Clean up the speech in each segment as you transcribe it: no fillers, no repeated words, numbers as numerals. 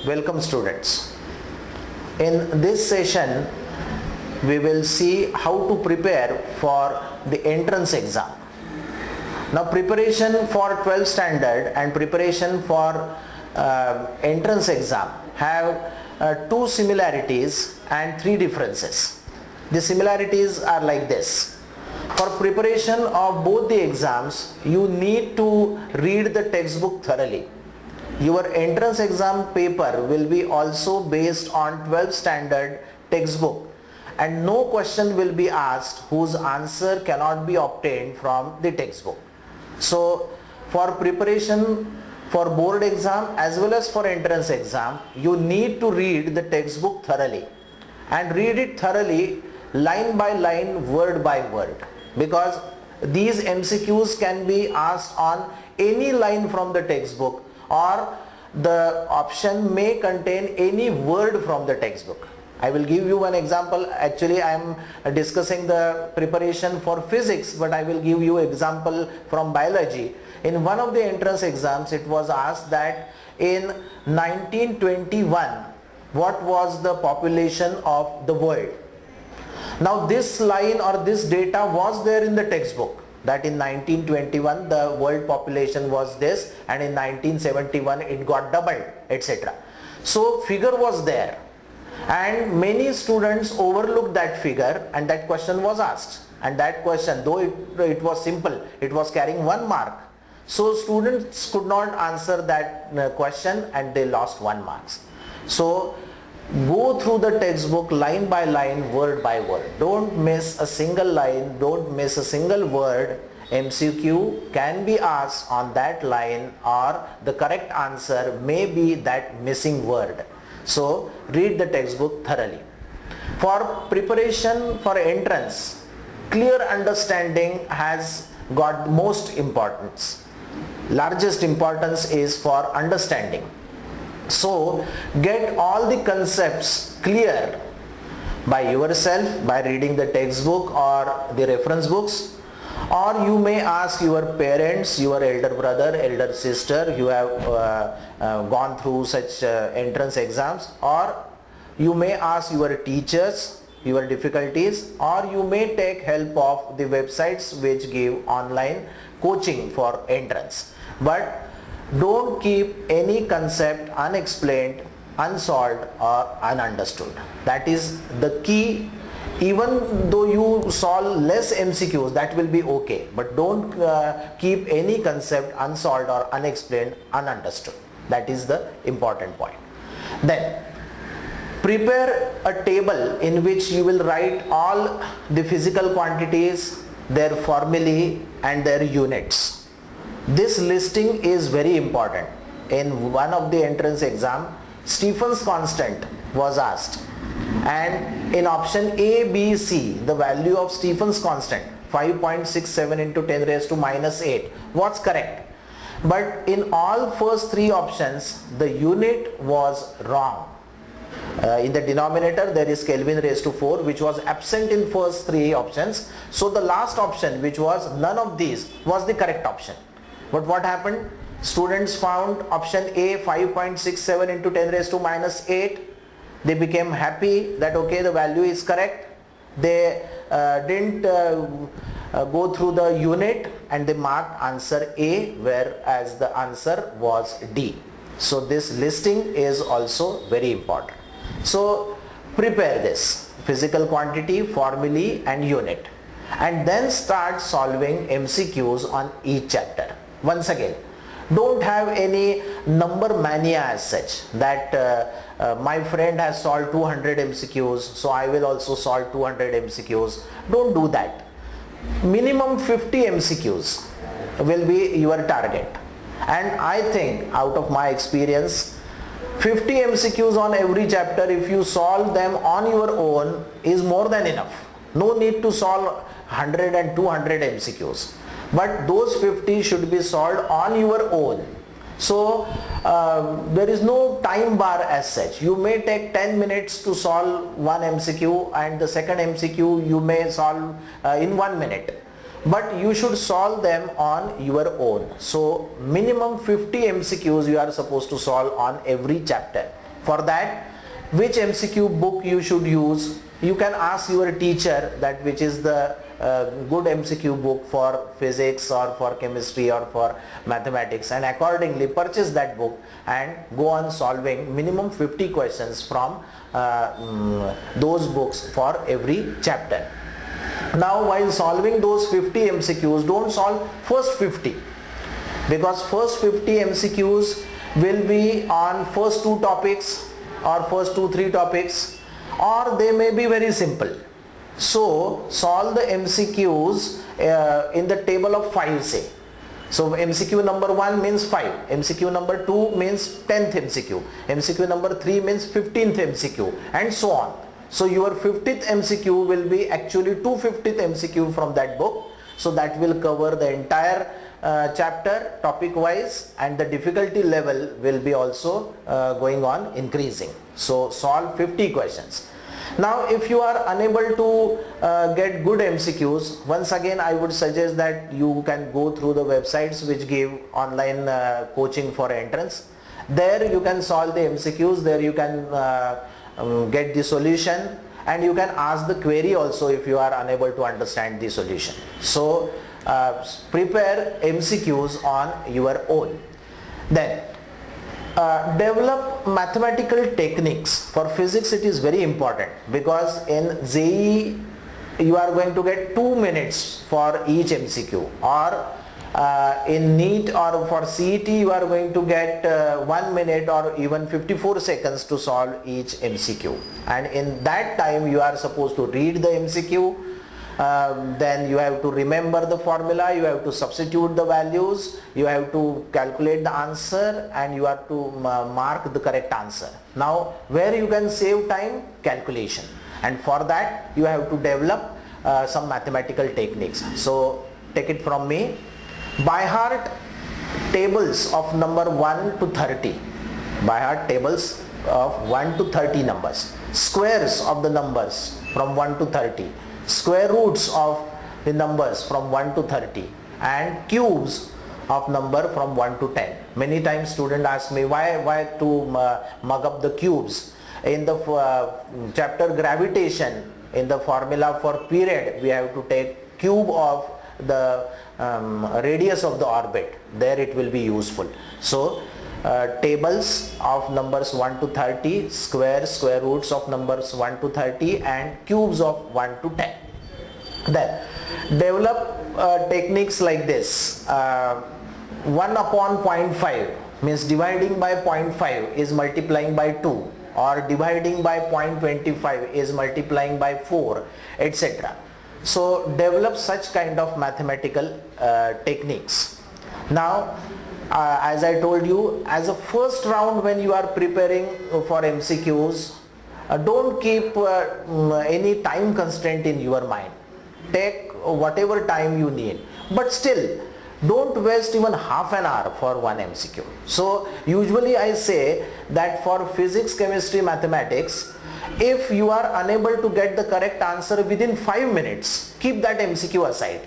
Welcome students. In this session we will see how to prepare for the entrance exam. Now preparation for 12th standard and preparation for entrance exam have two similarities and three differences. The similarities are like this. For preparation of both the exams, you need to read the textbook thoroughly. Your entrance exam paper will be also based on 12th standard textbook, and no question will be asked whose answer cannot be obtained from the textbook. So for preparation for board exam as well as for entrance exam, you need to read the textbook thoroughly, and read it thoroughly line by line, word by word, because these MCQs can be asked on any line from the textbook, or the option may contain any word from the textbook. I will give you one example. Actually I am discussing the preparation for physics, but I will give you example from biology. In one of the entrance exams it was asked that in 1921 what was the population of the world. Now this line or this data was there in the textbook, that in 1921 the world population was this, and in 1971 it got doubled, etc. So figure was there, and many students overlooked that figure, and that question was asked, and that question, though it was simple, it was carrying 1 mark. So students could not answer that question and they lost 1 mark. So go through the textbook line by line, word by word. Don't miss a single line, don't miss a single word. MCQ can be asked on that line, or the correct answer may be that missing word. So read the textbook thoroughly. For preparation for entrance, clear understanding has got most importance. Largest importance is for understanding. So get all the concepts clear by yourself by reading the textbook or the reference books, or you may ask your parents, your elder brother, elder sister, you have gone through such entrance exams, or you may ask your teachers your difficulties, or you may take help of the websites which give online coaching for entrance. But don't keep any concept unexplained, unsolved or ununderstood. That is the key. Even though you solve less MCQs, that will be okay, but don't keep any concept unsolved or unexplained, ununderstood. That is the important point. Then prepare a table in which you will write all the physical quantities, their formulae and their units. This listing is very important. In one of the entrance exam, Stephen's constant was asked, and in option A, B, C, the value of Stephen's constant 5.67 into 10 raised to minus 8 was correct, but in all first three options the unit was wrong. In the denominator there is Kelvin raised to 4, which was absent in first three options. So the last option, which was none of these, was the correct option. But what happened? Students found option A 5.67 into 10 raised to minus 8. They became happy that okay, the value is correct. They didn't go through the unit, and they marked answer A, whereas the answer was D. So this listing is also very important. So prepare this physical quantity, formulae and unit, and then start solving MCQs on each chapter. Once again, don't have any number mania as such, that my friend has solved 200 MCQs, so I will also solve 200 MCQs. Don't do that. Minimum 50 MCQs will be your target, and I think out of my experience 50 MCQs on every chapter, if you solve them on your own, is more than enough. No need to solve 100 and 200 MCQs. But those 50 should be solved on your own. So there is no time bar as such. You may take 10 minutes to solve one MCQ, and the second MCQ you may solve in 1 minute. But you should solve them on your own. So minimum 50 MCQs you are supposed to solve on every chapter. For that, which MCQ book you should use, you can ask your teacher that which is the good MCQ book for physics or for chemistry or for mathematics, and accordingly purchase that book and go on solving minimum 50 questions from those books for every chapter. Now while solving those 50 MCQs, don't solve first 50, because first 50 MCQs will be on first 2 topics or first 2-3 topics, or they may be very simple. So solve the MCQs in the table of 5, say. So MCQ number 1 means 5, MCQ number 2 means 10th MCQ, MCQ number 3 means 15th MCQ, and so on. So your 50th MCQ will be actually 250th MCQ from that book. So that will cover the entire chapter topic wise, and the difficulty level will be also going on increasing. So solve 50 questions. Now if you are unable to get good MCQs, once again I would suggest that you can go through the websites which give online coaching for entrance. There you can solve the MCQs, there you can get the solution, and you can ask the query also if you are unable to understand the solution. So prepare MCQs on your own. Then develop mathematical techniques. For physics it is very important, because in JEE you are going to get 2 minutes for each MCQ, or in NEET or for CET you are going to get 1 minute or even 54 seconds to solve each MCQ, and in that time you are supposed to read the MCQ, then you have to remember the formula, you have to substitute the values, you have to calculate the answer, and you have to mark the correct answer. Now where you can save time? Calculation. And for that you have to develop some mathematical techniques. So take it from me. By heart tables of number 1 to 30. By heart tables of 1 to 30 numbers. Squares of the numbers from 1 to 30. Square roots of the numbers from 1 to 30. And cubes of number from 1 to 10. Many times students ask me why to mug up the cubes. In the chapter gravitation, in the formula for period, we have to take cube of the radius of the orbit. There it will be useful. So tables of numbers 1 to 30, square roots of numbers 1 to 30, and cubes of 1 to 10. Then develop techniques like this. 1 upon 0.5 means dividing by 0.5 is multiplying by 2, or dividing by 0.25 is multiplying by 4, etc. So develop such kind of mathematical techniques. Now as I told you, as a first round when you are preparing for MCQs, don't keep any time constraint in your mind. Take whatever time you need, but still don't waste even half an hour for one MCQ. So usually I say that for physics, chemistry, mathematics, if you are unable to get the correct answer within 5 minutes, keep that MCQ aside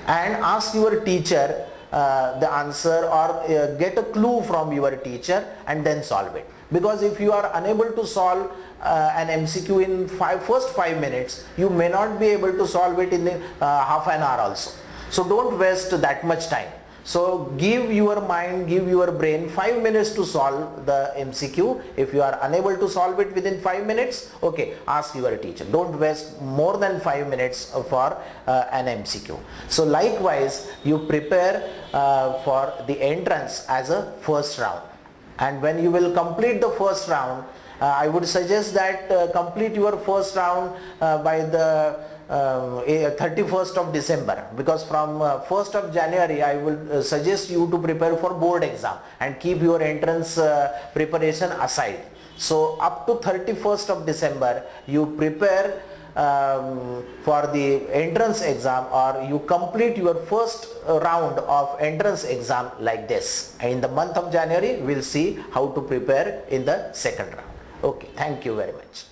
and ask your teacher the answer, or get a clue from your teacher and then solve it. Because if you are unable to solve an MCQ in first 5 minutes, you may not be able to solve it in half an hour also. So don't waste that much time. So give your mind, give your brain 5 minutes to solve the MCQ. If you are unable to solve it within 5 minutes, okay, ask your teacher. Don't waste more than 5 minutes for an MCQ. So likewise, you prepare for the entrance as a first round. And when you will complete the first round, I would suggest that complete your first round by the 31st of December, because from 1st of January I will suggest you to prepare for board exam and keep your entrance preparation aside. So up to 31st of December you prepare for the entrance exam, or you complete your first round of entrance exam like this. And in the month of January we will see how to prepare in the second round. Okay, thank you very much.